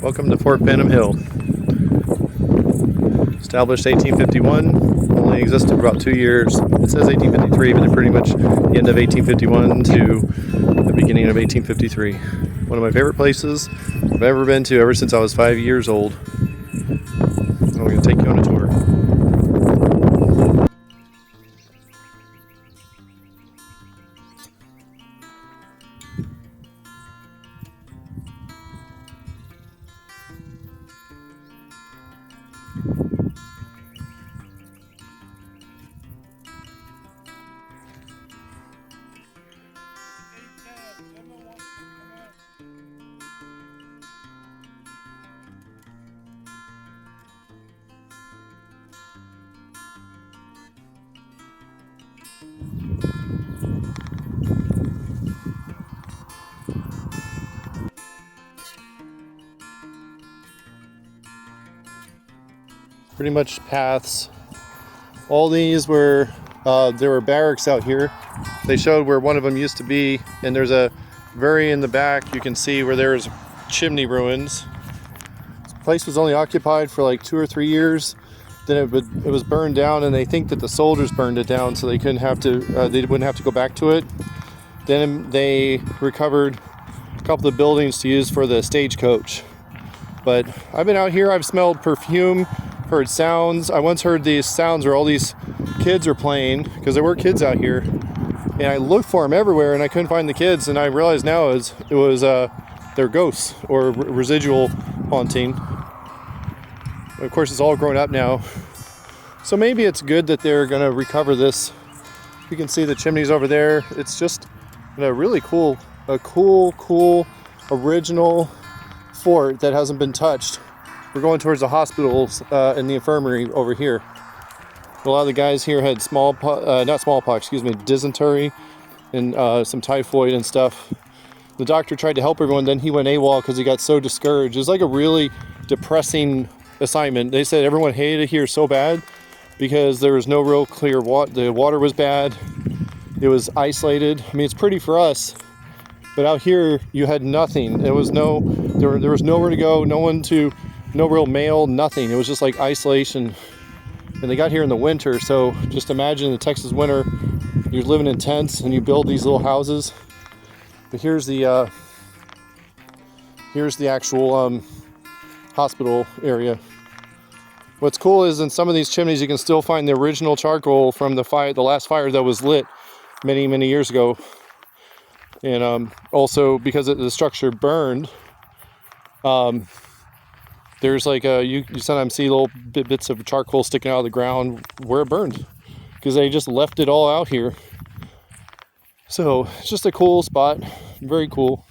Welcome to Fort Benham Hill. Established 1851, only existed for about 2 years. It says 1853, but they're pretty much the end of 1851 to the beginning of 1853. One of my favorite places I've ever been to ever since I was 5 years old. And we're going to take you on a tour. Pretty much paths. All these were, there were barracks out here. They showed where one of them used to be, and there's a very in the back, you can see where there's chimney ruins. This place was only occupied for like 2 or 3 years. Then it was burned down, and they think that the soldiers burned it down so they couldn't have to, they wouldn't have to go back to it. Then they recovered a couple of buildings to use for the stagecoach. But I've been out here, I've smelled perfume, heard sounds. I once heard these sounds where all these kids are playing, because there were kids out here, and I looked for them everywhere and I couldn't find the kids, and I realized now it was their ghosts or residual haunting. Of course, it's all grown up now, so maybe it's good that they're going to recover this. You can see the chimneys over there. It's just a really cool original fort that hasn't been touched. We're going towards the hospitals and the infirmary over here. A lot of the guys here had dysentery and some typhoid and stuff. The doctor tried to help everyone, then he went AWOL because he got so discouraged. It was like a really depressing assignment. They said everyone hated it here so bad because there was no real clear water. The water was bad. It was isolated. I mean, it's pretty for us, but out here you had nothing. There was nowhere to go, no real mail, nothing. It was just like isolation. And they got here in the winter, so just imagine the Texas winter. You're living in tents and you build these little houses. But here's the actual hospital area. What's cool is in some of these chimneys you can still find the original charcoal from the last fire that was lit many years ago. And also because the structure burned, there's like you sometimes see little bits of charcoal sticking out of the ground where it burned, because they just left it all out here. So it's just a cool spot, very cool.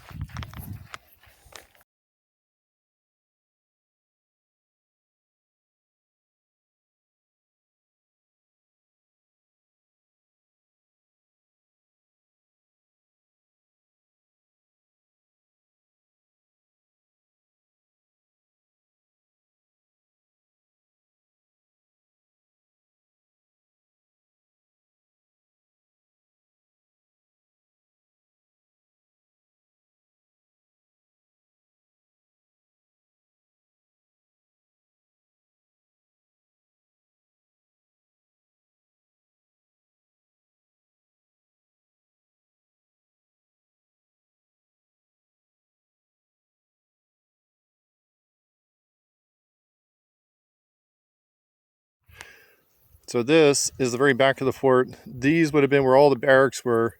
So this is the very back of the fort. These would have been where all the barracks were.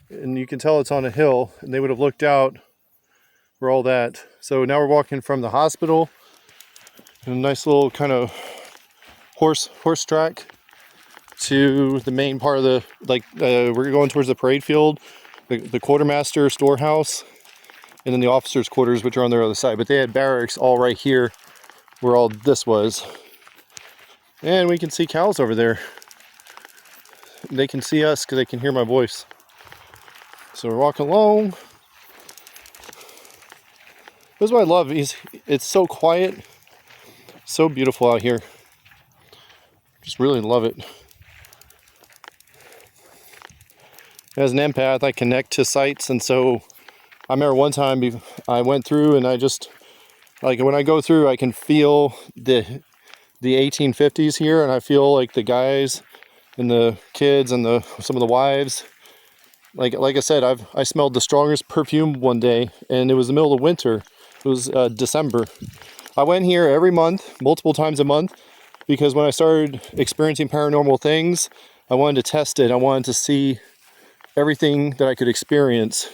And you can tell it's on a hill, and they would have looked out for all that. So now we're walking from the hospital in a nice little kind of horse track to the main part of the, we're going towards the parade field, the quartermaster storehouse, and then the officers' quarters, which are on their other side. But they had barracks all right here where all this was. And we can see cows over there. They can see us because they can hear my voice. So we're walking along. This is what I love. It's so quiet, so beautiful out here. Just really love it. As an empath, I connect to sights, and so I remember one time I went through and I just Like when I go through, I can feel the 1850s here, and I feel like the guys and the kids and some of the wives. Like I said, I smelled the strongest perfume one day, and it was the middle of winter. It was December. I went here every month, multiple times a month, because when I started experiencing paranormal things, I wanted to test it. I wanted to see everything that I could experience.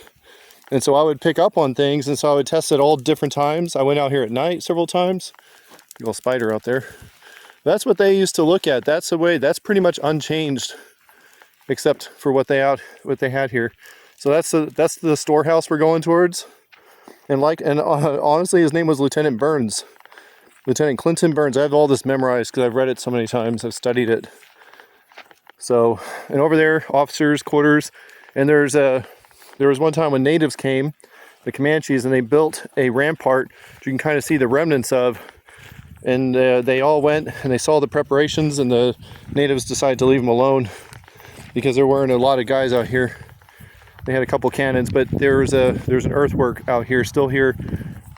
And so I would pick up on things, and so I would test it all different times. I went out here at night several times. Big old spider out there. That's what they used to look at. That's the way. That's pretty much unchanged, except for what they had here. So that's the storehouse we're going towards. And honestly, his name was Lieutenant Burns, Lieutenant Clinton Burns. I have all this memorized because I've read it so many times. I've studied it. So, and over there, officers' quarters, and there was one time when natives came, the Comanches, and they built a rampart that you can kind of see the remnants of. And they all went and they saw the preparations, and the natives decided to leave them alone because there weren't a lot of guys out here. They had a couple cannons, but there's an earthwork out here, still here,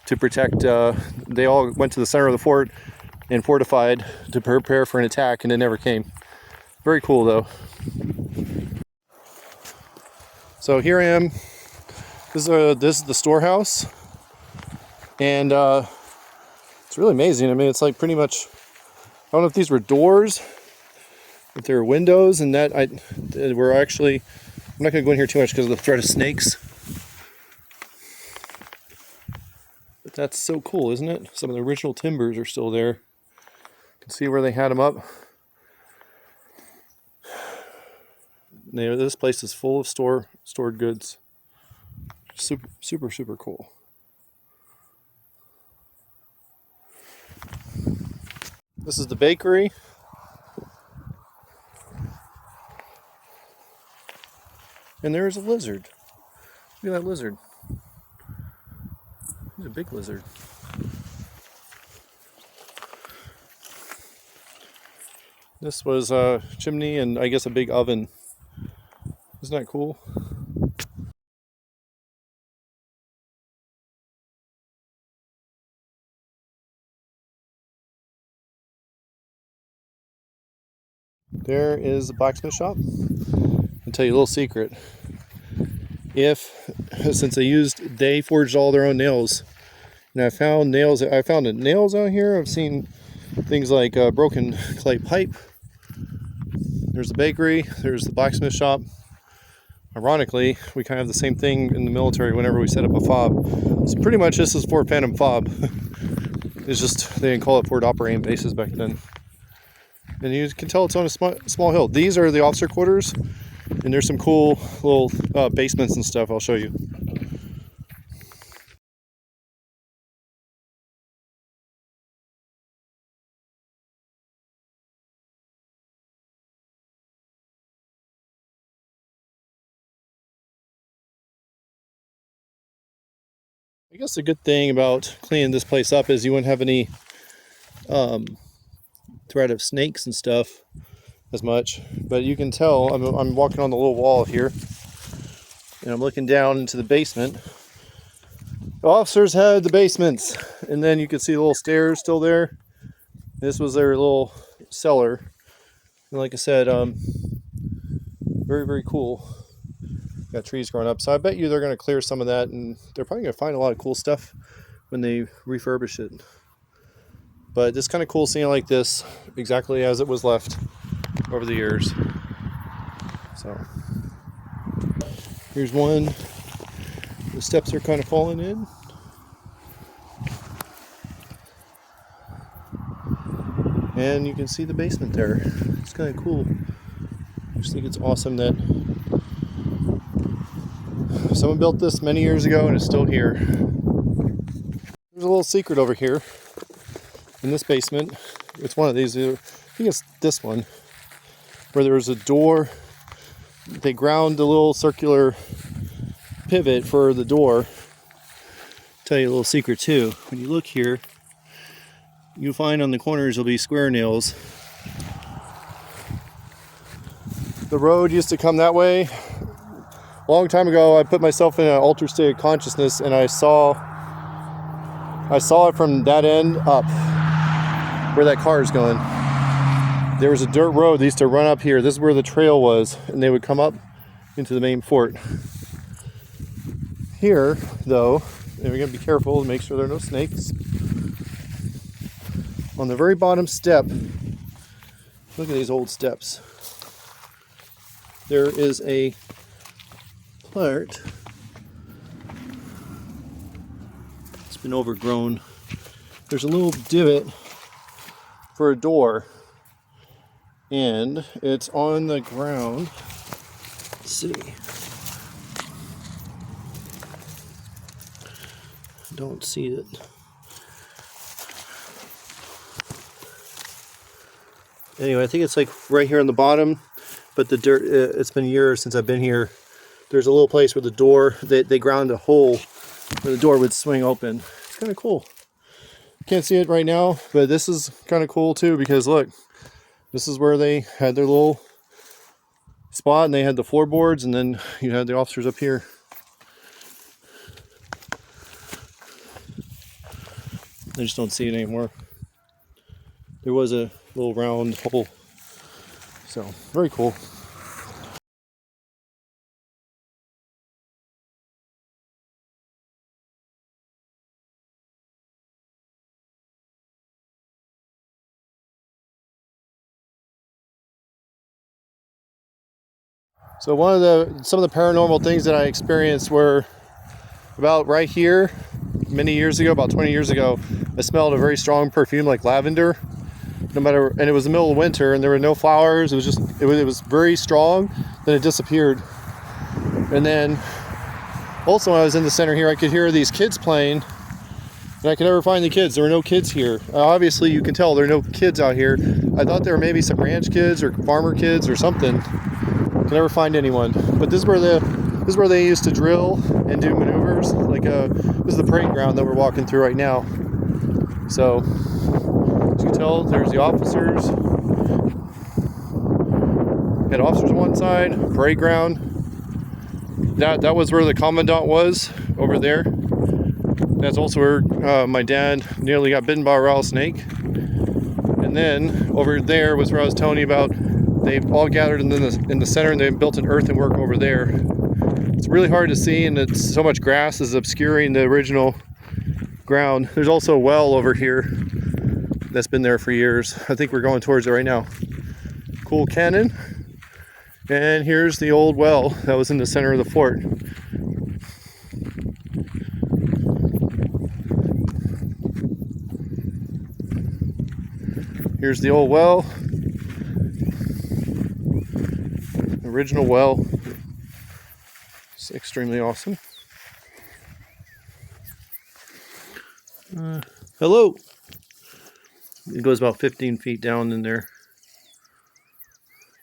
to protect. They all went to the center of the fort and fortified to prepare for an attack, and it never came. Very cool though. So here I am. This is the storehouse, and it's really amazing. I mean, it's like pretty much. I don't know if these were doors, if they were windows, and that we're actually. I'm not going to go in here too much because of the threat of snakes. But that's so cool, isn't it? Some of the original timbers are still there. You can see where they had them up. This place is full of stored goods. Super, super, super cool. This is the bakery. And there's a lizard. Look at that lizard. He's a big lizard. This was a chimney and I guess a big oven. Isn't that cool? There is the blacksmith shop. I'll tell you a little secret. Since they forged all their own nails, and I found nails out here. I've seen things like broken clay pipe. There's the bakery, there's the blacksmith shop. Ironically, we kind of have the same thing in the military whenever we set up a fob. So pretty much this is Fort Phantom Fob. It's just, they didn't call it Fort Operating Bases back then. And you can tell it's on a small hill. These are the officer quarters, and there's some cool little basements and stuff I'll show you. I guess the good thing about cleaning this place up is you wouldn't have any threat of snakes and stuff as much. But you can tell I'm walking on the little wall here, and I'm looking down into the basement. The officers had the basements, and then you can see the little stairs still there. This was their little cellar, and like I said, very, very cool. Got trees growing up, so I bet you they're going to clear some of that, and they're probably going to find a lot of cool stuff when they refurbish it. But it's kind of cool seeing it like this, exactly as it was left over the years. So here's one. The steps are kind of falling in. And you can see the basement there. It's kind of cool. I just think it's awesome that someone built this many years ago and it's still here. There's a little secret over here in this basement. It's one of these. I think it's this one, where there was a door. They ground a little circular pivot for the door. Tell you a little secret too. When you look here, you'll find on the corners will be square nails. The road used to come that way. A long time ago, I put myself in an altered state of consciousness, and I I saw it from that end up where that car is going. There was a dirt road that used to run up here. This is where the trail was, and they would come up into the main fort. Here, though, and we're going to be careful to make sure there are no snakes. On the very bottom step, look at these old steps. There is a part. It's been overgrown. There's a little divot for a door, and it's on the ground. Let's see. Don't see it. Anyway, I think it's like right here on the bottom, but the dirt, it's been years since I've been here. There's a little place where the door, they ground a hole where the door would swing open. It's kind of cool. Can't see it right now, but this is kind of cool too, because look, this is where they had their little spot, and they had the floorboards, and then you had the officers up here. I just don't see it anymore. There was a little round hole. So, very cool. So some of the paranormal things that I experienced were about right here, many years ago, about 20 years ago. I smelled a very strong perfume like lavender. And it was the middle of winter, and there were no flowers. It was very strong. Then it disappeared. And then also when I was in the center here, I could hear these kids playing, and I could never find the kids. There were no kids here. Obviously, you can tell there are no kids out here. I thought there were maybe some ranch kids or farmer kids or something. Could never find anyone. But this is where they used to drill and do maneuvers. Like this is the parade ground that we're walking through right now. So as you can tell, there's the officers. Had officers on one side, parade ground. That was where the commandant was, over there. That's also where my dad nearly got bitten by a rattlesnake. And then over there was where I was telling you about. They all gathered in the center, and they built an earthenwork over there. It's really hard to see, and it's so much grass is obscuring the original ground. There's also a well over here that's been there for years. I think we're going towards it right now. Cool cannon. And here's the old well that was in the center of the fort. Here's the old well. Original well. It's extremely awesome. Hello. It goes about 15 feet down in there.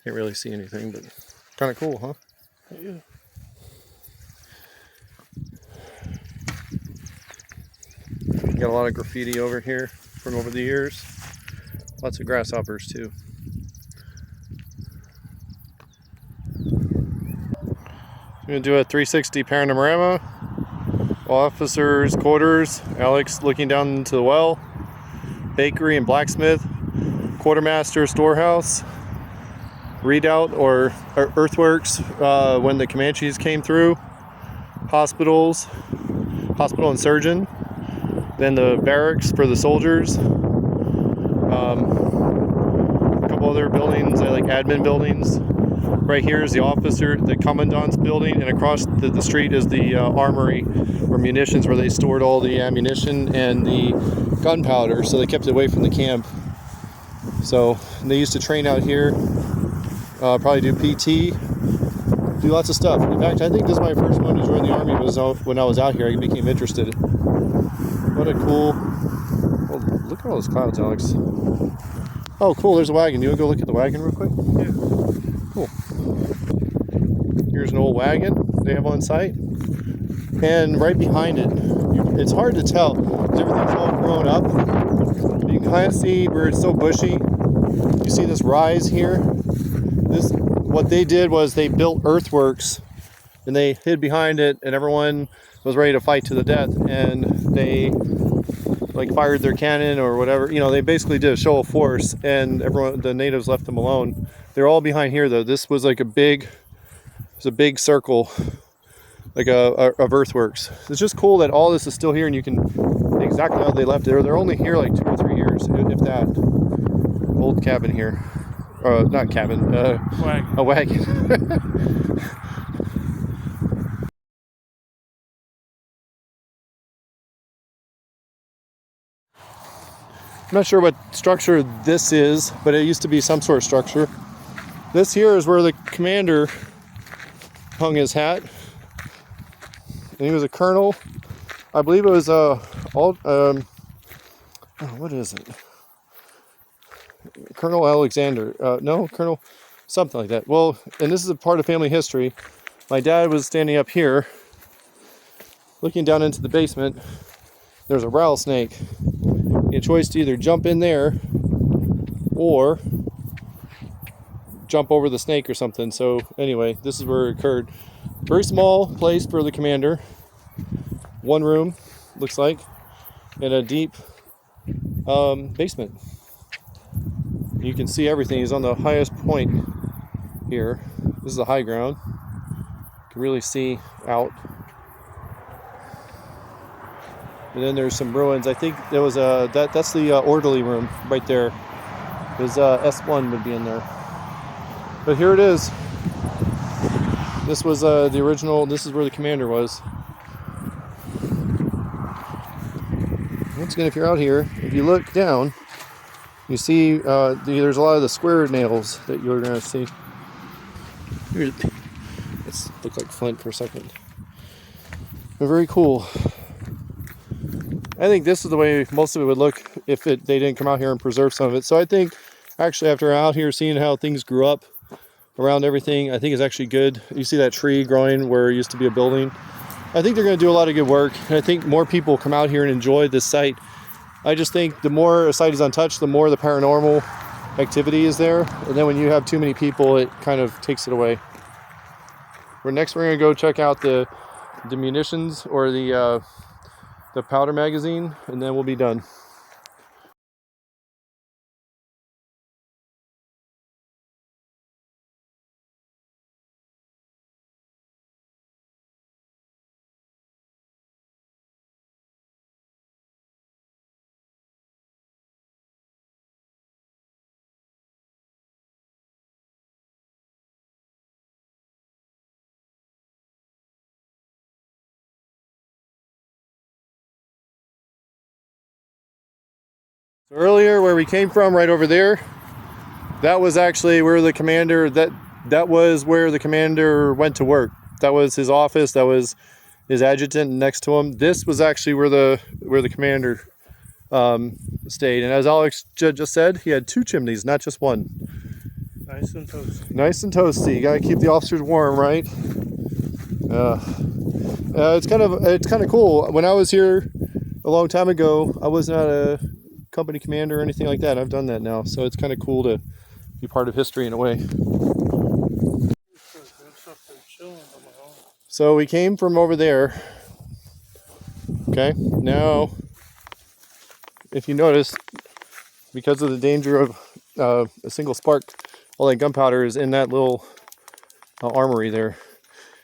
Can't really see anything, but kind of cool, huh? Yeah. Got a lot of graffiti over here from over the years. Lots of grasshoppers too. I'm going to do a 360 panorama. Officers' quarters, Alex looking down into the well, bakery and blacksmith, quartermaster storehouse, redoubt or earthworks when the Comanches came through, hospital and surgeon, then the barracks for the soldiers, a couple other buildings like admin buildings. Right here is the commandant's building, and across the street is the armory or munitions, where they stored all the ammunition and the gunpowder, so they kept it away from the camp. So they used to train out here, probably do PT, do lots of stuff. In fact, I think this is my first one to join the army was when I was out here. I became interested. What a cool... Oh, look at all those clouds, Alex. Oh, cool, there's a wagon. You want to go look at the wagon real quick? Yeah. Cool. Here's an old wagon they have on site. And right behind it, it's hard to tell because everything's all grown up. You can kind of see where it's so bushy. You see this rise here? What they did was they built earthworks and they hid behind it, and everyone was ready to fight to the death. And they like fired their cannon or whatever. You know, they basically did a show of force, and everyone, the natives, left them alone. They're all behind here though. This was like a big circle, like of earthworks. It's just cool that all this is still here, and you can exactly how they left it. They're only here like 2 or 3 years, if that. Old cabin here, not cabin, Wagon. a wagon. I'm not sure what structure this is, but it used to be some sort of structure. This here is where the commander hung his hat, and he was a colonel. I believe it was what is it? Colonel Alexander. No, Colonel something like that. Well, and this is a part of family history. My dad was standing up here, looking down into the basement. There's a rattlesnake. He had a choice to either jump in there or jump over the snake or something. So anyway, this is where it occurred. Very small place for the commander. 1 room, looks like, and a deep basement. You can see everything. He's on the highest point here. This is the high ground. You can really see out. And then there's some ruins. I think there was that's the orderly room right there. There's S1 would be in there. But here it is. This was the original. This is where the commander was. Once again, if you're out here, if you look down, you see there's a lot of the square nails that you're going to see. Let's look like flint for a second. They're very cool. I think this is the way most of it would look if they didn't come out here and preserve some of it. So I think actually after out here seeing how things grew up around everything, I think it's actually good. You see that tree growing where it used to be a building. I think they're going to do a lot of good work. And I think more people come out here and enjoy this site. I just think the more a site is untouched, the more the paranormal activity is there. And then when you have too many people, it kind of takes it away. Next we're going to go check out the munitions or the powder magazine, and then we'll be done. Earlier where we came from, right over there, that was actually where the commander, that was where the commander went to work. That was his office, that was his adjutant next to him. This was actually where the commander stayed. And as Alex just said, he had 2 chimneys, not just 1. Nice and toasty. Nice and toasty. You gotta keep the officers warm, right? It's kind of cool. When I was here a long time ago, I was not a company commander or anything like that. I've done that now, so it's kind of cool to be part of history in a way. So we came from over there. Okay, now if you notice, because of the danger of a single spark, all that gunpowder is in that little armory there.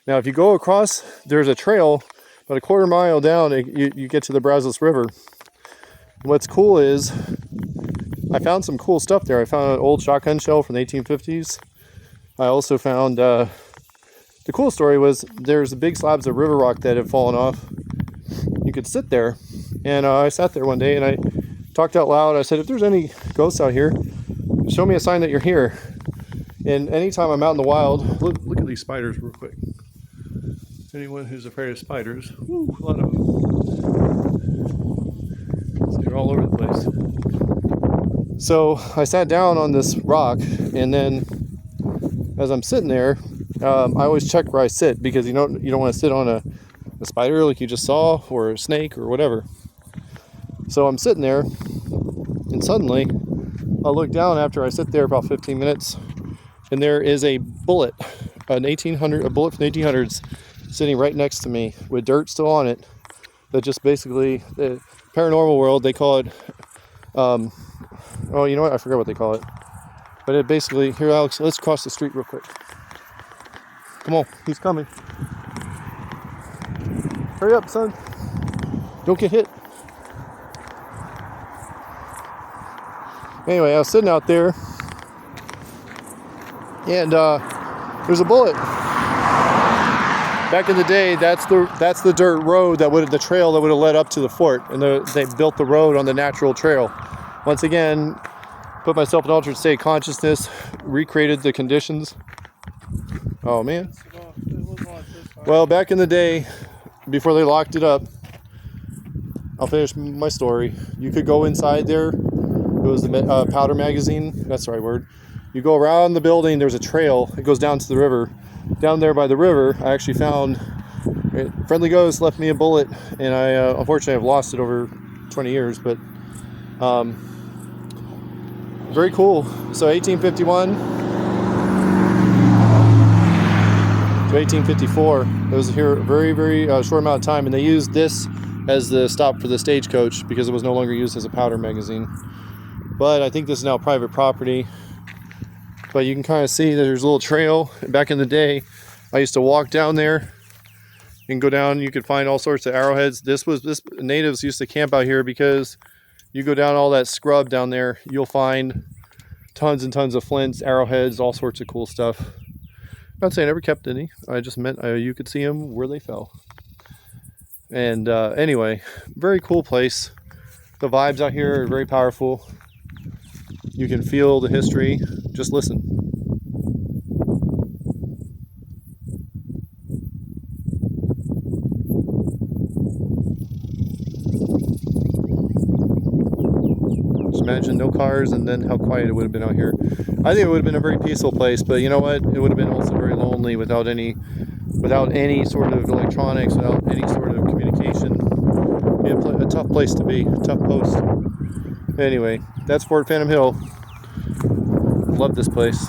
Now if you go across, there's a trail about a 1/4 mile down, you get to the Brazos River. What's cool is I found some cool stuff there. I found an old shotgun shell from the 1850s. I also found the cool story was there's big slabs of river rock that had fallen off. You could sit there, and I sat there one day and I talked out loud. I said, if there's any ghosts out here, show me a sign that you're here. And anytime I'm out in the wild, look at these spiders real quick. Anyone who's afraid of spiders, whoo, a lot of them. They're all over the place. So I sat down on this rock, and then as I'm sitting there, I always check where I sit, because you don't want to sit on a spider like you just saw, or a snake or whatever. So I'm sitting there, and suddenly I look down after I sit there about 15 minutes, and there is a bullet, a bullet from the 1800s, sitting right next to me with dirt still on it. That just basically paranormal world, they call it, oh, you know what? I forgot what they call it. But it basically, here, Alex, let's cross the street real quick. Come on, he's coming. Hurry up, son. Don't get hit. Anyway, I was sitting out there, and there's a bullet. Back in the day, that's the dirt road the trail that would have led up to the fort, and they built the road on the natural trail. Once again, put myself in altered state of consciousness, recreated the conditions. Oh man. Well, back in the day, before they locked it up, I'll finish my story. You could go inside there. It was the powder magazine. That's the right word. You go around the building. There's a trail. It goes down to the river. Down there by the river, I actually found Friendly Ghost left me a bullet, and I unfortunately have lost it over 20 years. But very cool. So 1851 to 1854. It was here a very, very short amount of time, and they used this as the stop for the stagecoach because it was no longer used as a powder magazine. But I think this is now private property. But you can kind of see that there's a little trail. Back in the day, I used to walk down there and go down. You could find all sorts of arrowheads. This natives used to camp out here because you go down all that scrub down there, you'll find tons and tons of flints, arrowheads, all sorts of cool stuff. I'm not saying I never kept any. I just meant you could see them where they fell. And anyway, very cool place. The vibes out here are very powerful. You can feel the history. Just listen. Just imagine no cars and then how quiet it would have been out here. I think it would have been a very peaceful place, but you know what? It would have been also very lonely without any sort of electronics, without any sort of communication. It'd be a tough place to be, a tough post. Anyway, that's Fort Phantom Hill. Love this place.